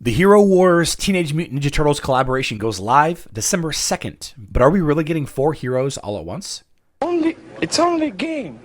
The Hero Wars Teenage Mutant Ninja Turtles collaboration goes live December 2nd, but are we really getting 4 heroes all at once? It's only a game.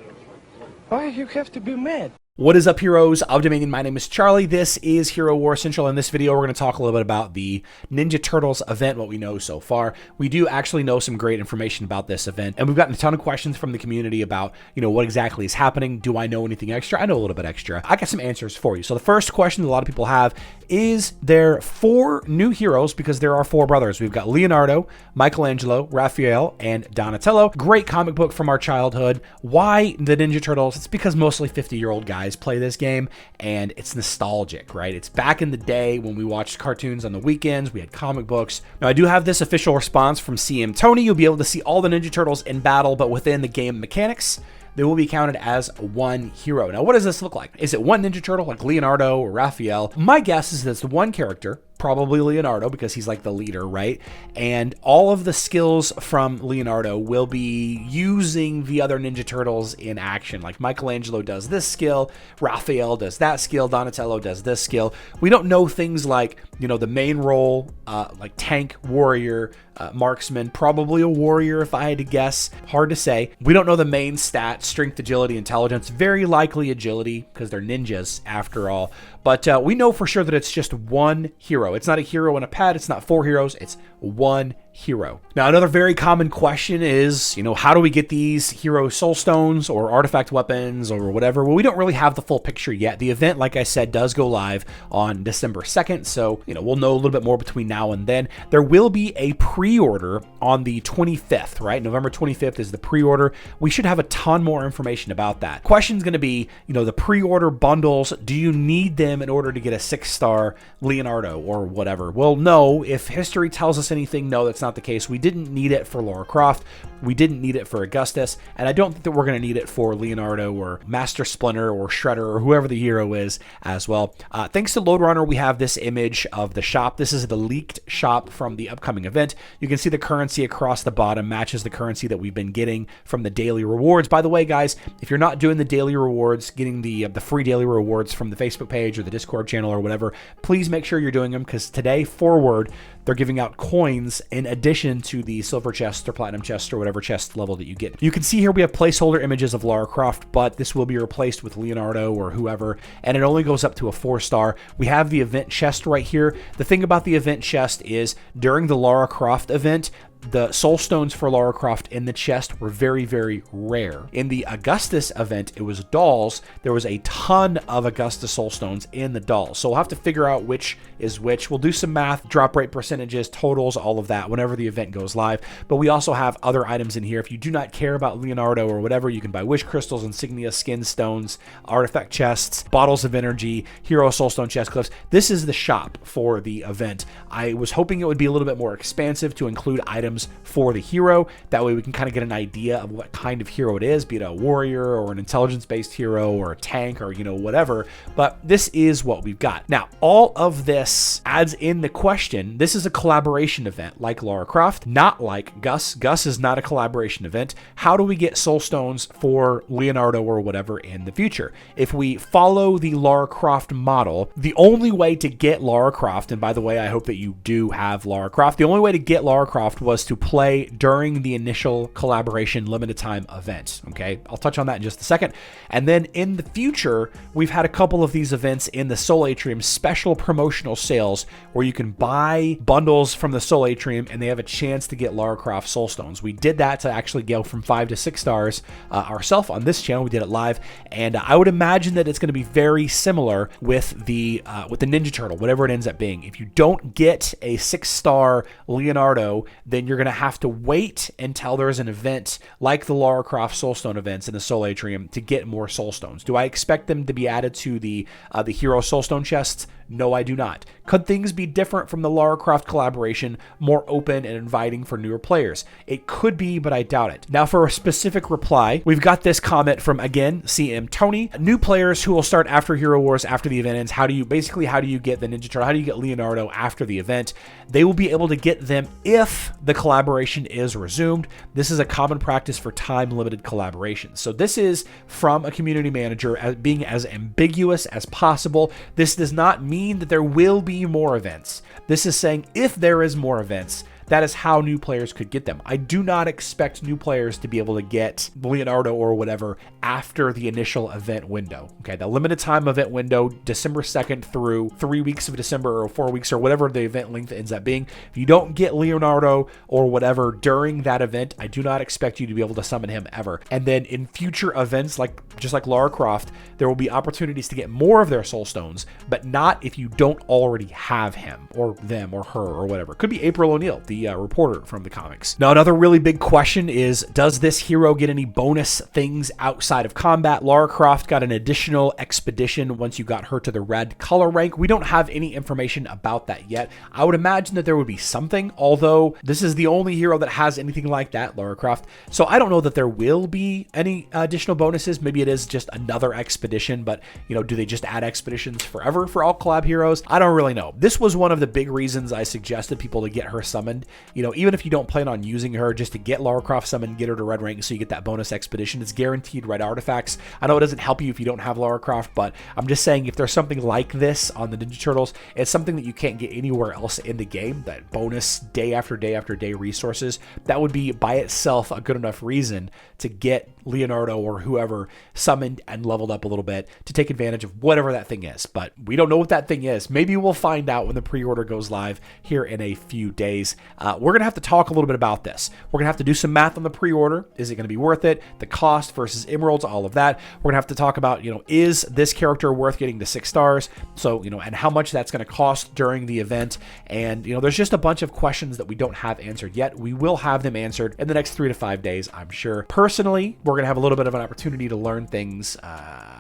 Why you have to be mad? What is up, heroes of Dominion? My name is Charlie. This is Hero Wars Central. In this video, we're going to talk a little bit about the Ninja Turtles event, what we know so far. We do actually know some great information about this event, and we've gotten a ton of questions from the community about, what exactly is happening. Do I know anything extra? I know a little bit extra. I got some answers for you. So the first question that a lot of people have is there 4 new heroes, because there are 4 brothers. We've got Leonardo, Michelangelo, Raphael, and Donatello. Great comic book from our childhood. Why the Ninja Turtles? It's because mostly 50-year-old guys play this game, and it's nostalgic, right? It's back in the day when we watched cartoons on the weekends. We had comic books. Now, I do have this official response from CM Tony. You'll be able to see all the Ninja Turtles in battle, but within the game mechanics, they will be counted as one hero. Now, what does this look like? Is it one Ninja Turtle like Leonardo or Raphael? My guess is that it's one character, probably Leonardo, because he's like the leader, right? And all of the skills from Leonardo will be using the other Ninja Turtles in action. Like Michelangelo does this skill, Raphael does that skill, Donatello does this skill. We don't know things like, the main role, like tank, warrior, marksman, probably a warrior if I had to guess. Hard to say. We don't know the main stats, strength, agility, intelligence. Very likely agility, because they're ninjas after all. But we know for sure that it's just one hero. It's not a hero and a pet. It's not 4 heroes. It's one hero. Now, another very common question is, how do we get these hero soul stones or artifact weapons or whatever? Well, we don't really have the full picture yet. The event, like I said, does go live on December 2nd. So, we'll know a little bit more between now and then. There will be a pre-order on the 25th, right? November 25th is the pre-order. We should have a ton more information about that. Question's going to be, the pre-order bundles. Do you need them in order to get a 6-star Leonardo or whatever? Well, no. If history tells us anything, no, that's not the case. We didn't need it for Lara Croft. We didn't need it for Augustus, and I don't think that we're going to need it for Leonardo or Master Splinter or Shredder or whoever the hero is as well. Thanks to Loadrunner, we have this image of the shop. This is the leaked shop from the upcoming event. You can see the currency across the bottom matches the currency that we've been getting from the daily rewards. By the way, guys, if you're not doing the daily rewards, getting the free daily rewards from the Facebook page or the Discord channel or whatever, please make sure you're doing them, because today forward, they're giving out coins in addition to the silver chest or platinum chest or whatever chest level that you get. You can see here we have placeholder images of Lara Croft, but this will be replaced with Leonardo or whoever, and it only goes up to a 4-star. We have the event chest right here. The thing about the event chest is during the Lara Croft event, the soul stones for Lara Croft in the chest were very, very rare. In the Augustus event, it was dolls. There was a ton of Augustus soul stones in the dolls. So we'll have to figure out which is which. We'll do some math, drop rate percentages, totals, all of that whenever the event goes live. But we also have other items in here. If you do not care about Leonardo or whatever, you can buy wish crystals, insignia, skin stones, artifact chests, bottles of energy, hero soul stone chest clips. This is the shop for the event. I was hoping it would be a little bit more expansive to include items for the hero. That way we can kind of get an idea of what kind of hero it is, be it a warrior or an intelligence-based hero or a tank or, whatever. But this is what we've got. Now, all of this adds in the question, this is a collaboration event like Lara Croft, not like Gus. Gus is not a collaboration event. How do we get soul stones for Leonardo or whatever in the future? If we follow the Lara Croft model, the only way to get Lara Croft, and by the way, I hope that you do have Lara Croft, the only way to get Lara Croft was to play during the initial collaboration limited time event. Okay, I'll touch on that in just a second. And then in the future, we've had a couple of these events in the Soul Atrium, special promotional sales where you can buy bundles from the Soul Atrium and they have a chance to get Lara Croft soul stones. We did that to actually go from 5 to 6 stars ourselves on this channel. We did it live, and I would imagine that it's going to be very similar with the Ninja Turtle, whatever it ends up being. If you don't get a 6-star Leonardo, then you're going to have to wait until there's an event like the Lara Croft Soulstone events in the Soul Atrium to get more Soul Stones. Do I expect them to be added to the Hero Soulstone chests? No, I do not. Could things be different from the Lara Croft collaboration, more open and inviting for newer players? It could be, but I doubt it. Now, for a specific reply, we've got this comment from, again, CM Tony. New players who will start after Hero Wars, after the event ends, how do you get the Ninja Turtle? How do you get Leonardo after the event? They will be able to get them if the collaboration is resumed. This is a common practice for time-limited collaborations. So this is from a community manager being as ambiguous as possible. This does not mean mean that there will be more events. This is saying if there is more events, that is how new players could get them. I do not expect new players to be able to get Leonardo or whatever after the initial event window. Okay, the limited time event window, December 2nd through 3 weeks of December or 4 weeks or whatever the event length ends up being. If you don't get Leonardo or whatever during that event, I do not expect you to be able to summon him ever. And then in future events, just like Lara Croft, there will be opportunities to get more of their soul stones, but not if you don't already have him or them or her or whatever. It could be April O'Neil, the reporter from the comics. Now, another really big question is, does this hero get any bonus things outside of combat? Lara Croft got an additional expedition once you got her to the red color rank. We don't have any information about that yet. I would imagine that there would be something, although this is the only hero that has anything like that, Lara Croft. So I don't know that there will be any additional bonuses. Maybe it is just another expedition, but do they just add expeditions forever for all collab heroes? I don't really know. This was one of the big reasons I suggested people to get her summoned. Even if you don't plan on using her, just to get Lara Croft summoned, get her to red rank so you get that bonus expedition. It's guaranteed red artifacts. I know it doesn't help you if you don't have Lara Croft, but I'm just saying if there's something like this on the Ninja Turtles, it's something that you can't get anywhere else in the game, that bonus day after day after day resources, that would be by itself a good enough reason to get Leonardo or whoever summoned and leveled up a little bit to take advantage of whatever that thing is. But we don't know what that thing is. Maybe we'll find out when the pre-order goes live here in a few days. We're going to have to talk a little bit about this. We're going to have to do some math on the pre-order. Is it going to be worth it? The cost versus emeralds, all of that. We're going to have to talk about, is this character worth getting to 6 stars? So, and how much that's going to cost during the event. And, there's just a bunch of questions that we don't have answered yet. We will have them answered in the next 3 to 5 days, I'm sure. Personally, we're going to have a little bit of an opportunity to learn things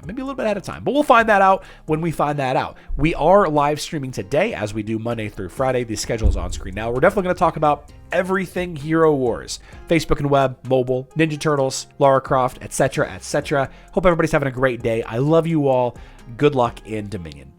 maybe a little bit at a time, but we'll find that out when we find that out. We are live streaming today as we do Monday through Friday. The schedule is on screen now. We're definitely going to talk about everything Hero Wars, Facebook and web, mobile, Ninja Turtles, Lara Croft, etc., etc. Hope everybody's having a great day. I love you all. Good luck in Dominion.